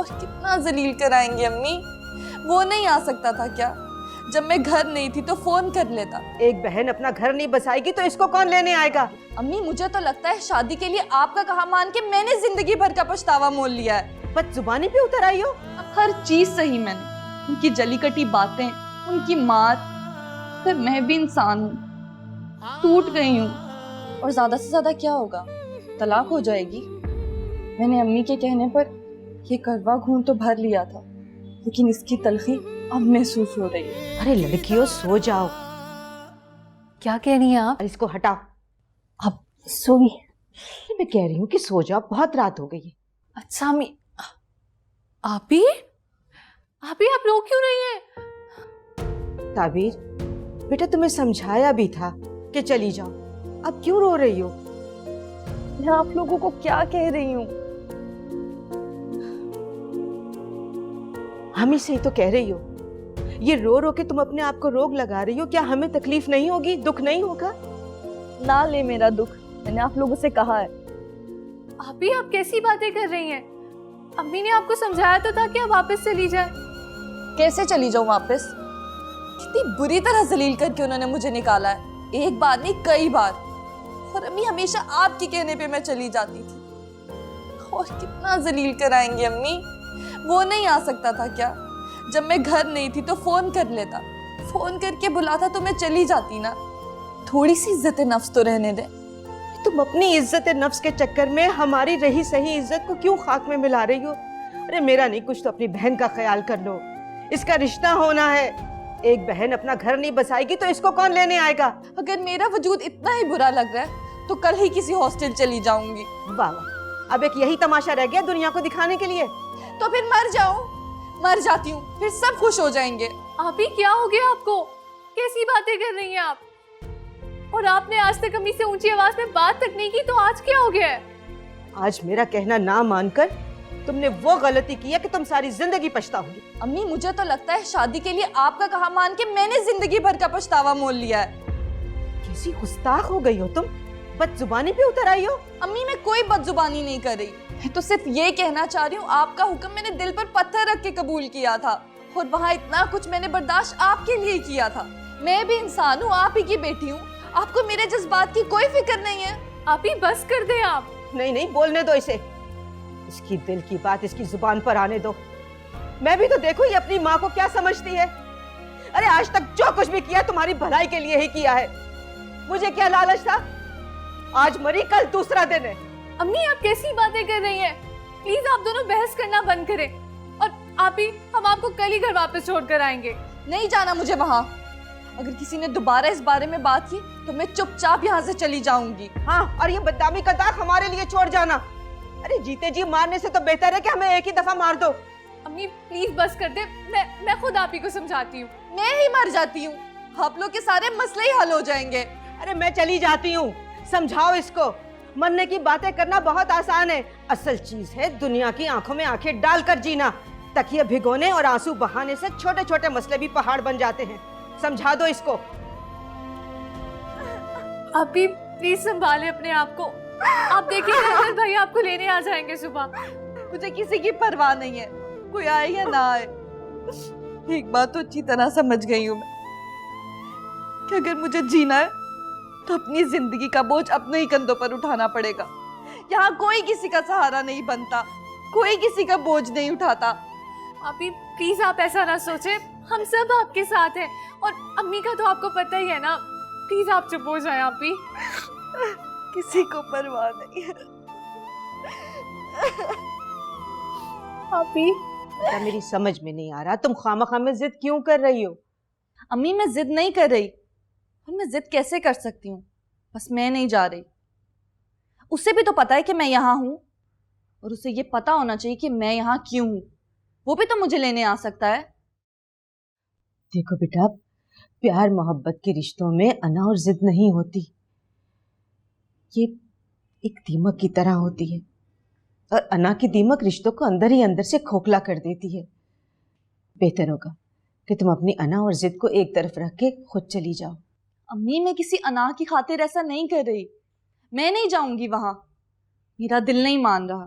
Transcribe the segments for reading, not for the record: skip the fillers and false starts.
और कितना जलील कराएंगे अम्मी। वो नहीं आ सकता था क्या? जब मैं घर नहीं थी तो फोन कर लेता। एक बहन अपना घर नहीं बसाएगी तो इसको कौन लेने आएगा? अम्मी मुझे तो लगता है शादी के लिए आपका कहा मान के मैंने जिंदगी भर का पछतावा मोल लिया है। बदजुबानी पे उतर आई हो। हर चीज सही मैंने, उनकी जली कटी बातें, उनकी मार, फिर मैं भी इंसान हूँ, टूट गई हूँ। और ज्यादा से ज्यादा क्या होगा? तलाक हो जाएगी। मैंने अम्मी के कहने पर ये करवा घूंट तो भर लिया था, लेकिन इसकी तलखी अब महसूस हो रही है। अरे लड़कियों सो जाओ। क्या कह रही हैं आप? इसको हटाओ। अब सोई। मैं कह रही हूँ कि सो जाओ, बहुत रात हो गई है। अच्छा अम्मी, आप ही आप रो क्यों रही हैं? ताबीर बेटा तुम्हें समझाया भी था कि चली जाओ, अब क्यों रो रही हो? मैं आप लोगों को क्या कह रही हूँ? हम ही से ही तो कह रही हो। ये रो रो के तुम अपने आप को रोग लगा रही हो। क्या हमें तकलीफ नहीं होगी, दुख नहीं होगा? ना ले मेरा दुख, मैंने आप लोगों से कहा है। आप ही आप कैसी बातें कर रही हैं? अम्मी ने आपको समझाया तो था कि आप वापस चली जाए। कैसे चली जाऊं वापस? कितनी बुरी तरह जलील करके उन्होंने मुझे निकाला है, एक बार नहीं कई बार। और अम्मी हमेशा आपके कहने पे मैं चली जाती थी। और कितना जलील कराएंगे अम्मी। वो नहीं आ सकता था क्या? जब मैं घर नहीं थी तो फोन कर लेता, फोन करके बुलाता तो मैं चली जाती ना। थोड़ी सी इज्जत नफ्स तो रहने दे। तुम अपनी इज्जत नफ्स के चक्कर में हमारी रही सही इज्जत को क्यों खाक में मिला रही हो? अरे मेरा नहीं, कुछ तो अपनी बहन का ख्याल कर लो। इसका रिश्ता होना है। एक बहन अपना घर नहीं बसाएगी तो इसको कौन लेने आएगा? अगर मेरा वजूद इतना ही बुरा लग रहा है तो कल ही किसी हॉस्टल चली जाऊंगी। वाह वाह, अब एक यही तमाशा रह गया दुनिया को दिखाने के लिए। तो फिर मर जाऊं, मर जाती हूँ, फिर सब खुश हो जाएंगे। आप ही क्या हो गया आपको? कैसी बातें कर रही हैं आप? और आपने आज तक अम्मी से ऊंची आवाज में बात तक नहीं की, तो आज क्या हो गया है? आज मेरा कहना ना मानकर तुमने वो गलती की है कि तुम सारी जिंदगी पछताओगी। अम्मी मुझे तो लगता है शादी के लिए आपका कहा मान के मैंने जिंदगी भर का पछतावा मोल लिया है। कैसी गुस्ताख हो गई हो तुम, बदजुबानी पे उतर आई हो। अम्मी मैं कोई बदजुबानी नहीं कर रही, मैं तो सिर्फ ये कहना चाह रही हूँ आपका हुक्म मैंने दिल पर पत्थर रख के कबूल किया था, और वहाँ इतना कुछ मैंने बर्दाश्त आपके लिए किया था। मैं भी इंसान हूँ, आप ही की बेटी हूँ, आपको मेरे जज्बात की कोई फिक्र नहीं है। आप ही बस कर दे आप। नहीं नहीं, बोलने दो इसे। इसकी दिल की बात इसकी जुबान पर आने दो। मैं भी तो देखो ये अपनी माँ को क्या समझती है। अरे आज तक जो कुछ भी किया तुम्हारी भलाई के लिए ही किया है। मुझे क्या लालच था? आज मरी, कल दूसरा दिन है। अम्मी आप कैसी बातें कर रही हैं? प्लीज आप दोनों बहस करना बंद करें। और आप ही, हम आपको कल ही घर वापस छोड़ कर आएंगे। नहीं जाना मुझे वहाँ। अगर किसी ने दोबारा इस बारे में बात की तो मैं चुपचाप यहाँ से चली जाऊंगी। हाँ, और ये बदनामी का दाग हमारे लिए छोड़ जाना। अरे जीते जी मारने से तो बेहतर है कि हमें एक ही दफा मार दो। अम्मी प्लीज बस कर दे, मैं खुद आप ही को समझाती हूँ। मैं ही मर जाती हूँ, आप लोग के सारे मसले ही हल हो जाएंगे। अरे मैं चली जाती हूँ, समझाओ इसको। मरने की बातें करना बहुत आसान है, असल चीज है दुनिया की आंखों में आंखें डालकर जीना। तकिए भिगोने और आंसू बहाने से छोटे छोटे मसले भी पहाड़ बन जाते हैं। समझा दो इसको। आप भी प्लीज संभाले अपने आप को। आप देखिए अगर भाई आपको लेने आ जाएंगे सुबह। मुझे किसी की परवाह नहीं है, कोई आए या ना आए। एक बात तो अच्छी तरह समझ गई हूँ मैं कि अगर मुझे जीना है तो अपनी जिंदगी का बोझ अपने ही कंधों पर उठाना पड़ेगा। यहाँ कोई किसी का सहारा नहीं बनता, कोई किसी का बोझ नहीं उठाता। आप ही प्लीज आप ऐसा ना सोचे, हम सब आपके साथ हैं। और अम्मी का तो आपको पता ही है ना। प्लीज आप चुप हो जाए। आप ही किसी को परवाह नहीं है। आप ही बेटा मेरी समझ में नहीं आ रहा, तुम खामखा में जिद क्यों कर रही हो? अम्मी मैं जिद नहीं कर रही, और मैं जिद कैसे कर सकती हूँ? बस मैं नहीं जा रही। उसे भी तो पता है कि मैं यहाँ हूँ, और उसे ये पता होना चाहिए कि मैं यहाँ क्यों हूँ। वो भी तो मुझे लेने आ सकता है। देखो बेटा, प्यार मोहब्बत के रिश्तों में अना और जिद नहीं होती, ये एक दीमक की तरह होती है, और अना की दीमक रिश्तों को अंदर ही अंदर से खोखला कर देती है। बेहतर होगा कि तुम अपनी अना और जिद को एक तरफ रख के खुद चली जाओ। अम्मी मैं किसी अना की खातिर ऐसा नहीं कर रही, मैं नहीं जाऊंगी वहां, मेरा दिल नहीं मान रहा।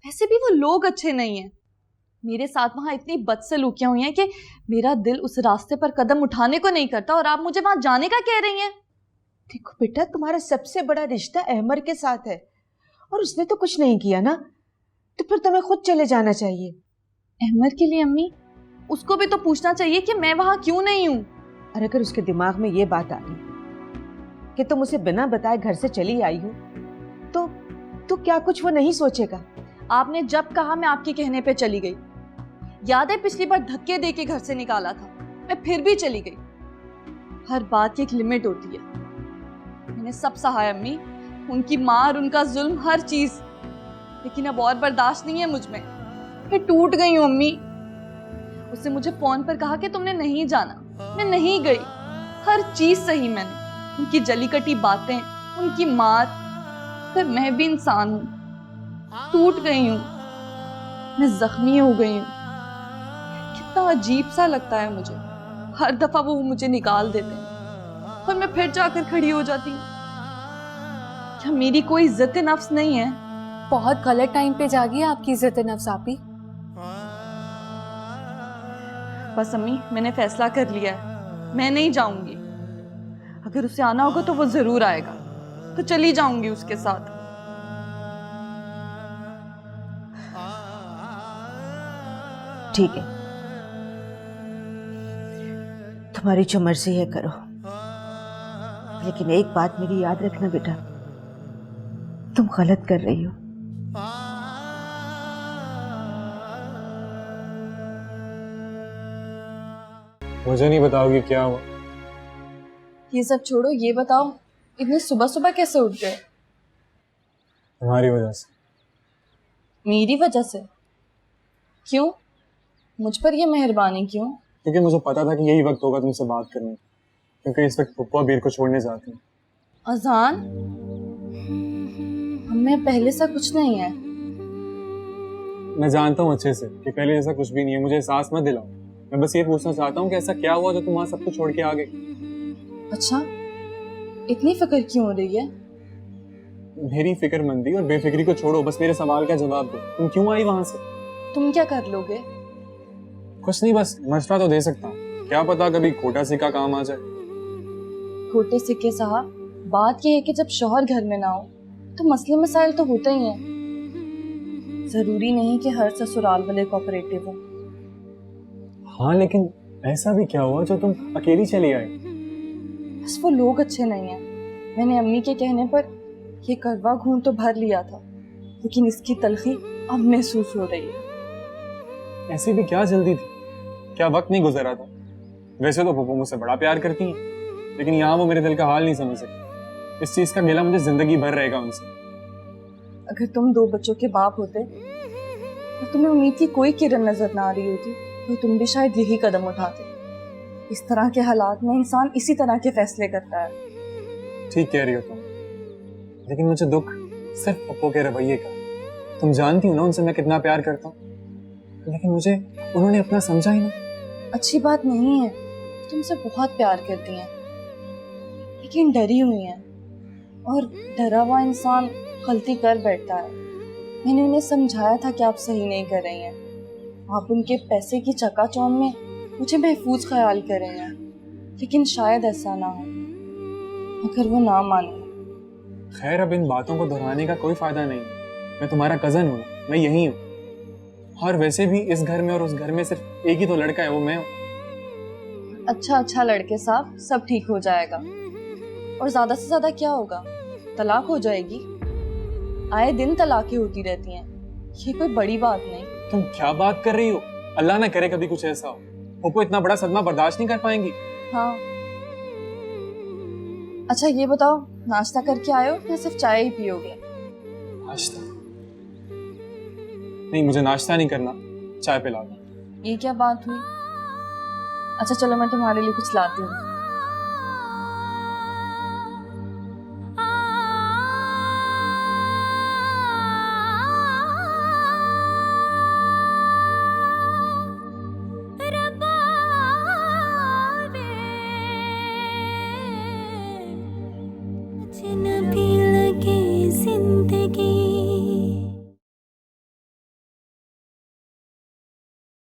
वैसे भी वो लोग अच्छे नहीं हैं, मेरे साथ वहां इतनी बदसलूकियां हुई हैं कि मेरा दिल उस रास्ते पर कदम उठाने को नहीं करता, और आप मुझे वहां जाने का कह रही हैं। देखो बेटा, तुम्हारा सबसे बड़ा रिश्ता अहमर के साथ है और उसने तो कुछ नहीं किया ना, तो फिर तुम्हें खुद चले जाना चाहिए। अहमर के लिए अम्मी, उसको भी तो पूछना चाहिए कि मैं वहां क्यों नहीं हूं। और अगर उसके दिमाग में ये बात आ गई कि तुम उसे बिना बताए घर से चली आई हो, तो क्या कुछ वो नहीं सोचेगा? आपने जब कहा मैं आपके कहने पे चली गई। याद है पिछली बार धक्के दे के घर से निकाला था, मैं फिर भी चली गई। हर बात की एक लिमिट होती है। मैंने सब सहा है अम्मी, उनकी मार, उनका जुल्म, हर चीज, लेकिन अब और बर्दाश्त नहीं है मुझ में। मैं टूट गई हूँ अम्मी। उसने मुझे फोन पर कहा कि तुमने नहीं जाना, मैं नहीं गई। हर चीज सही मैंने, उनकी जली कटी बातें, उनकी मार, पर मैं भी इंसान हूँ, टूट गई हूँ, मैं जख्मी हो गई हूँ। कितना अजीब सा लगता है मुझे, हर दफा वो मुझे निकाल देते हैं और मैं फिर जाकर खड़ी हो जाती हूँ। क्या मेरी कोई इज्जत नफ्स नहीं है? बहुत गलत टाइम पे जागी आपकी इज्जत नफ्स आपी। बस अम्मी, मैंने फैसला कर लिया है, मैं नहीं जाऊंगी। अगर उसे आना होगा तो वो जरूर आएगा, तो चली जाऊंगी उसके साथ। ठीक है, तुम्हारी जो मर्जी है करो, लेकिन एक बात मेरी याद रखना बेटा, तुम गलत कर रही हो। मुझे नहीं बताओगी क्या हुआ? ये सब छोड़ो, ये बताओ इतनी सुबह सुबह कैसे उठ गए? तुम्हारी वजह से। मेरी वजह से? क्यों? मुझ पर ये मेहरबानी क्यों? क्योंकि मुझे पता था कि यही वक्त होगा तुमसे बात करने का, क्योंकि इस वक्त पप्पू बीर को छोड़ने जाते हैं। अजान, हमें पहले सा कुछ नहीं है। मैं जानता हूँ अच्छे से कि पहले जैसा कुछ भी नहीं है, मुझे एहसास मत दिलाओ। मैं बस ये पूछना चाहता हूँ कि ऐसा क्या हुआ जो तुम वहाँ सब कुछ छोड़ के आ गए? अच्छा, इतनी फिक्र क्यों हो रही है? मेरी फिक्रमंदी और बेफिक्री को छोड़ो, बस मेरे सवाल का जवाब दो। तुम क्यों आई वहां से? तुम क्या कर लोगे? कुछ नहीं, बस मशवरा तो दे सकता हूँ, क्या पता कभी खोटा सिक्का काम आ जाए। खोटे सिक्के साहब, बात यह है कि जब शौहर घर में ना हो तो मसले मसाइल तो होते ही हैं। जरूरी नहीं कि हर ससुराल वाले कोऑपरेटिव हो। हाँ, लेकिन ऐसा भी क्या हुआ जो तुम अकेली चली आई? बस वो लोग अच्छे नहीं हैं। मैंने अम्मी के कहने पर ये करवा घूंट तो भर लिया था, लेकिन इसकी तलखी अब महसूस हो रही है। ऐसी भी क्या जल्दी थी? क्या वक्त नहीं गुजरा था? वैसे तो पप्पू मुझसे बड़ा प्यार करती हैं, लेकिन यहाँ वो मेरे दिल का हाल नहीं समझ सकती। इस चीज का गिला मुझे जिंदगी भर रहेगा उनसे। अगर तुम 2 बच्चों के बाप होते और तुम्हें उम्मीद की कोई किरण नजर ना आ रही होती तो तुम भी शायद यही कदम उठाते। इस तरह के हालात में इंसान इसी तरह के फैसले करता है। ठीक कह रही हो तुम, लेकिन मुझे दुख सिर्फ पप्पू के रवैये का। तुम जानती हो ना उनसे मैं कितना प्यार करता हूँ, लेकिन मुझे उन्होंने अपना समझा ही नहीं। अच्छी बात नहीं है, तुमसे बहुत प्यार करती हैं, लेकिन डरी हुई हैं, और डरा हुआ इंसान गलती कर बैठता है। मैंने उन्हें समझाया था कि आप सही नहीं कर रही हैं, आप उनके पैसे की चकाचौंध में मुझे महफूज ख्याल कर रही हैं, लेकिन शायद ऐसा ना हो अगर वो ना माने। खैर, अब इन बातों को दोहराने का कोई फायदा नहीं है। मैं तुम्हारा कजन हूँ, मैं यही हूँ, और वैसे भी इस घर में और उस घर में सिर्फ एक ही तो लड़का है, वो मैं हूँ। अच्छा लड़के साहब, सब ठीक हो जाएगा। और ज्यादा से ज्यादा क्या होगा? तलाक हो जाएगी। आए दिन तलाकें होती रहती हैं, ये कोई बड़ी बात नहीं। तुम क्या बात कर रही हो? अल्लाह ना करे कभी कुछ ऐसा हो। पप्पू इतना बड़ा सदमा बर्दाश्त नहीं कर पाएंगी। हाँ, अच्छा ये बताओ, नाश्ता करके आए हो या सिर्फ चाय ही पियोगे? नाश्ता नहीं, मुझे नाश्ता नहीं करना, चाय पिला दो। ये क्या बात हुई? अच्छा चलो, मैं तुम्हारे लिए कुछ लाती हूँ।